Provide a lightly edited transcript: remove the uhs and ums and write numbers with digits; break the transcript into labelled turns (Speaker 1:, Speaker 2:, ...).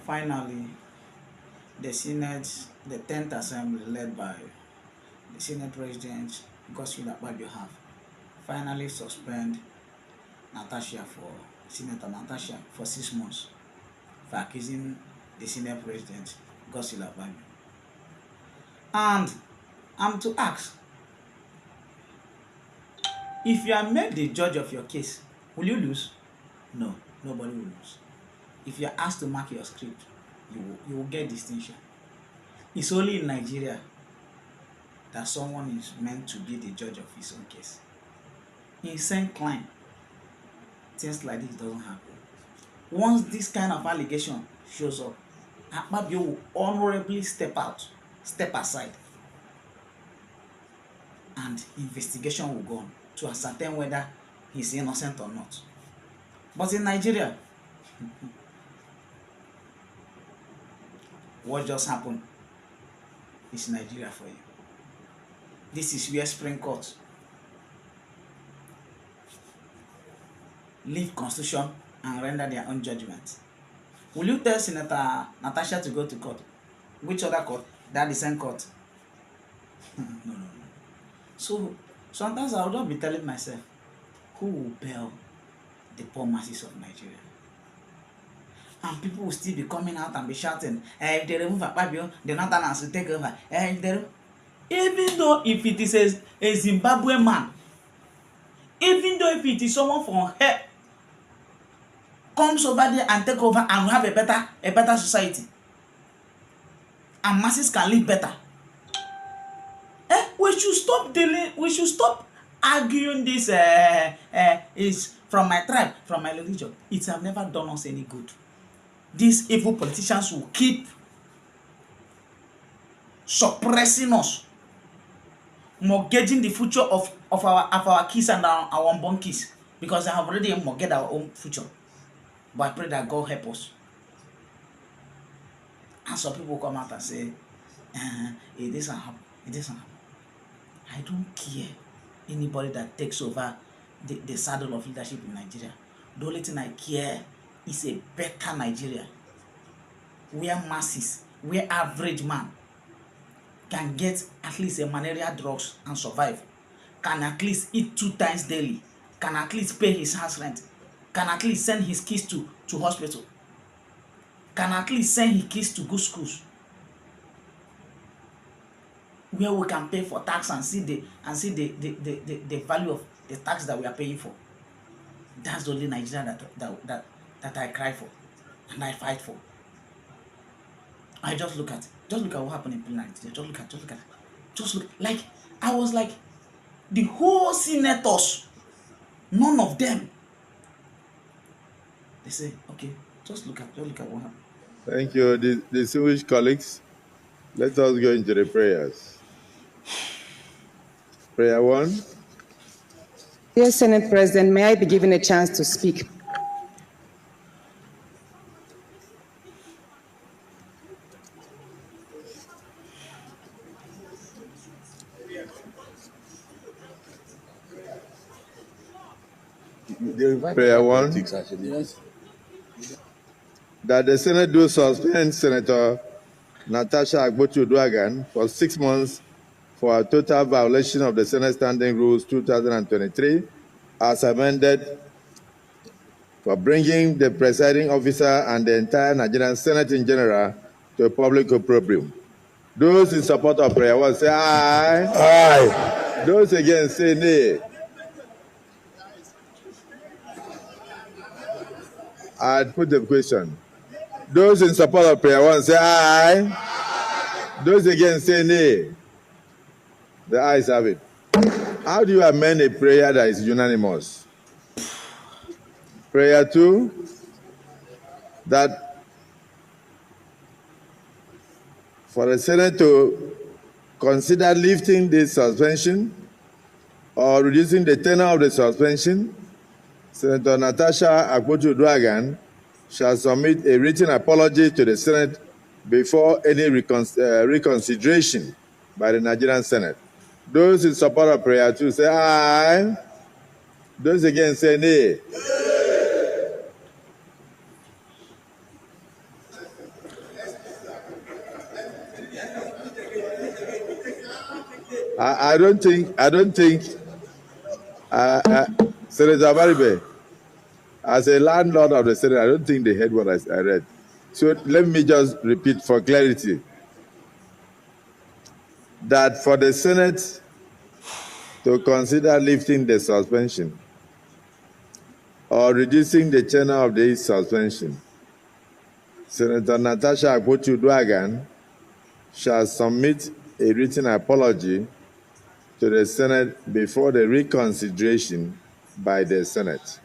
Speaker 1: Finally, the Senate, the 10th Assembly, led by the Senate President Godswill Akpabio, have finally suspend Senator Natasha for 6 months for accusing the Senate President Godswill Akpabio. And I'm to ask, if you are made the judge of your case, will you lose? No, nobody will lose. If you are asked to mark your script, you will get distinction. It's only in Nigeria that someone is meant to be the judge of his own case. In St. Klein, things like this doesn't happen. Once this kind of allegation shows up, Akpabio will honorably step aside, and investigation will go on to ascertain whether he's innocent or not. But in Nigeria, what just happened is Nigeria for you. This is where Supreme Court leave Constitution and render their own judgment. Will you tell Senator Natasha to go to court? Which other court? That is same court. No. So sometimes I will just be telling myself, who will bail the poor masses of Nigeria? And people will still be coming out and be shouting, if they remove Akpabio, the Northerners will take over. Even though if it is a Zimbabwean man, even though if it is someone from here, comes over there and take over and have a better society, and masses can live better. We should stop arguing this is from my tribe, from my religion. It have never done us any good. These evil politicians will keep suppressing us, mortgaging the future of our kids and our unborn kids, because they have already mortgaged our own future. But I pray that God help us. And some people come out and say, it doesn't happen. It doesn't happen. I don't care anybody that takes over the saddle of leadership in Nigeria. The only thing I care is a better Nigeria, where masses, where average man can get at least a malaria drugs and survive, can at least eat 2 times daily, can at least pay his house rent, can at least send his kids to hospital, can at least send his kids to good schools, where we can pay for tax and see the value of the tax that we are paying for. That's the only Nigeria that I cry for and I fight for. I just look at what happened in Nigeria. Just look. Like, I was like, the whole senators, none of them. They say, okay, just look at what happened.
Speaker 2: Thank you, distinguished colleagues. Let us go into the prayers. Prayer 1.
Speaker 3: Dear Senate President, may I be given a chance to speak?
Speaker 2: Prayer 1.
Speaker 4: Yes.
Speaker 2: That the Senate do suspend Senator Natasha Akpot-Uduaghan for 6 months for a total violation of the Senate Standing Rules 2023 as amended, for bringing the presiding officer and the entire Nigerian Senate in general to a public opprobrium. Those in support of prayer 1 say aye.
Speaker 4: Aye.
Speaker 2: Those against say nay. I'd put the question. Those in support of prayer 1 say aye. Aye. Those against say nay. The ayes have it. How do you amend a prayer that is unanimous? Prayer 2, that for the Senate to consider lifting the suspension or reducing the tenure of the suspension, Senator Natasha Akpot-Uduaghan shall submit a written apology to the Senate before any reconsideration by the Nigerian Senate. Those in support of prayer 2 say aye. Those against say nay. I don't think, Senator Baribe, as a landlord of the Senate, I don't think they heard what I read. So let me just repeat for clarity that for the Senate to consider lifting the suspension or reducing the tenure of the suspension, Senator Natasha Akpot-Uduaghan shall submit a written apology to the Senate before the reconsideration by the Senate.